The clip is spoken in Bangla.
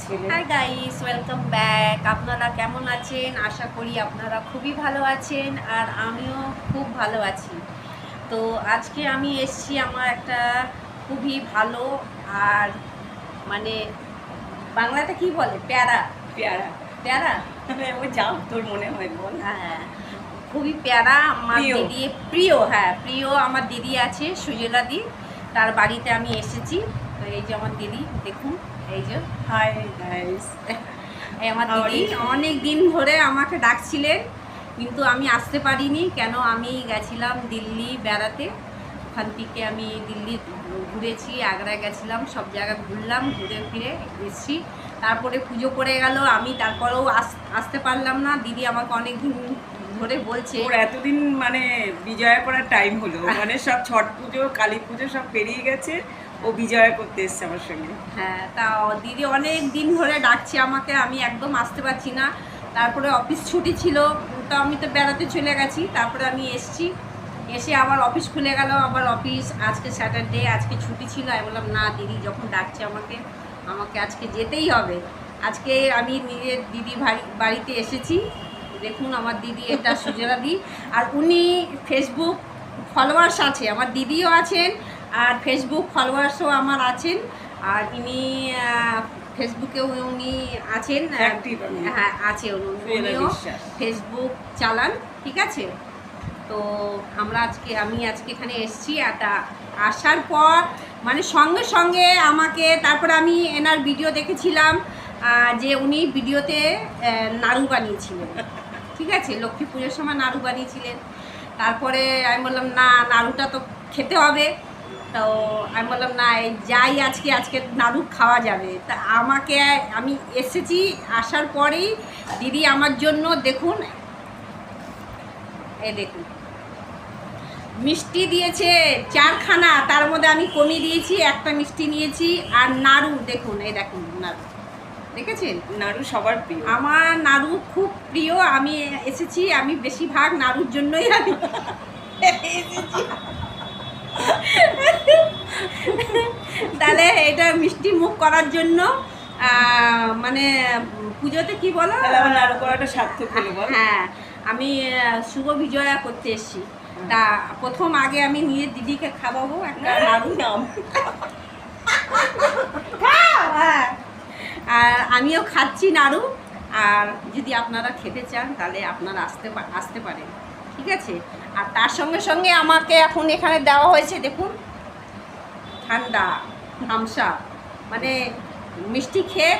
ছেলে। Hi guys, welcome back. আপনারা কেমন আছেন? আশা করি আপনারা খুবই ভালো আছেন আর আমিও খুব ভালো আছি। তো আজকে আমি এসেছি আমার একটা খুবই ভালো আর মানে বাংলাতে কি বলে, প্যারা পেয়ারা। প্যারা ও যাও তোর মনে হয় বল। হ্যাঁ, খুবই প্যারা আমার প্রিয়। দিদি, প্রিয়, হ্যাঁ প্রিয় আমার দিদি আছে সুজলা দি, তার বাড়িতে আমি এসেছি। তো এই যে আমার দিদি, দেখুন এই যে হাই গাইস। এই আমার How are দিদি you? অনেক দিন ধরে আমাকে ডাকছিলেন, কিন্তু আমি আসতে পারিনি। কেন, আমি গেছিলাম দিল্লি বেড়াতে। ওখান থেকে আমি দিল্লি ঘুরেছি, আগ্রা গেছিলাম, সব জায়গা ঘুরলাম, ঘুরে ফিরে এসেছি। তারপরে পুজো পড়ে গেল, আমি তারপরেও আসতে পারলাম না। দিদি আমাকে অনেক দিন ধরে বলছে। ওর এতদিন মানে বিজয়া করার টাইম হলো, মানে সব ছট পুজো কালী পুজো সব পেরিয়ে গেছে, ও বিজয়া করতে এসছে আমার সঙ্গে। হ্যাঁ, তা দিদি অনেক দিন ধরে ডাকছে আমাকে, আমি একদম আসতে পারছি না। তারপরে অফিস ছুটি ছিল, তো আমি তো বেড়াতে চলে গেছি। তারপরে আমি এসছি, এসে আবার অফিস খুলে গেল, আবার অফিস। আজকে স্যাটারডে, আজকে ছুটি ছিল। আমি বললাম না, দিদি যখন ডাকছে আমাকে, আমাকে আজকে যেতেই হবে। আজকে আমি নিজের দিদি বাড়িতে এসেছি। দেখুন আমার দিদি, এটা সুজলা দি। আর উনি ফেসবুক ফলোয়ার্স আছে, আমার দিদিও আছেন আর ফেসবুক ফলোয়ার্সও আমার আছেন। আর ইনি ফেসবুকেও উনি আছেন, Active উনি। হ্যাঁ আছে, উনিও বিশ্বাস। ফেসবুক চালান, ঠিক আছে। তো আমি আজকে এখানে এসেছি। আসার পর মানে সঙ্গে সঙ্গে আমাকে, তারপরে আমি এনার ভিডিও দেখেছিলাম, যে উনি ভিডিওতে নাড়ু বানিয়েছিলেন, ঠিক আছে, লক্ষ্মী পুজোর সময় নাড়ু বানিয়েছিলেন। তারপরে আমি বললাম না, নাড়ুটা তো খেতে হবে। তো আমি বললাম না, যাই আজকে নাড়ু খাওয়া যাবে। তা আমি এসেছি, আসার পরেই দিদি আমার জন্য দেখুন, দেখুন মিষ্টি দিয়েছে 4খানা, তার মধ্যে আমি কমিয়ে দিয়েছি, একটা মিষ্টি নিয়েছি। আর নাড়ু দেখুন, দেখুন নাড়ু, দেখেছেন? নাড়ু সবার প্রিয়। আমার নাড়ু খুব প্রিয়। আমি এসেছি, আমি বেশিরভাগ নাড়ুর জন্যই আমি এসেছি। তাহলে এটা মিষ্টি মুখ করার জন্য, মানে পুজোতে কি বলো, তাহলে আমার নাড়ু করাটা সার্থক হলো বল। হ্যাঁ, আমি শুভ বিজয়া করতে এসেছি। তা প্রথম আগে আমি নিজের দিদিকে খাওয়াবো একটা নাড়ু। নাম হ্যাঁ, আর আমিও খাচ্ছি নাড়ু। আর যদি আপনারা খেতে চান তাহলে আপনারা আসতে পারেন, ঠিক আছে। আর তার সঙ্গে সঙ্গে আমাকে এখন এখানে দেওয়া হয়েছে, দেখুন ঠান্ডা থামস আপ, মানে মিষ্টি খেয়ে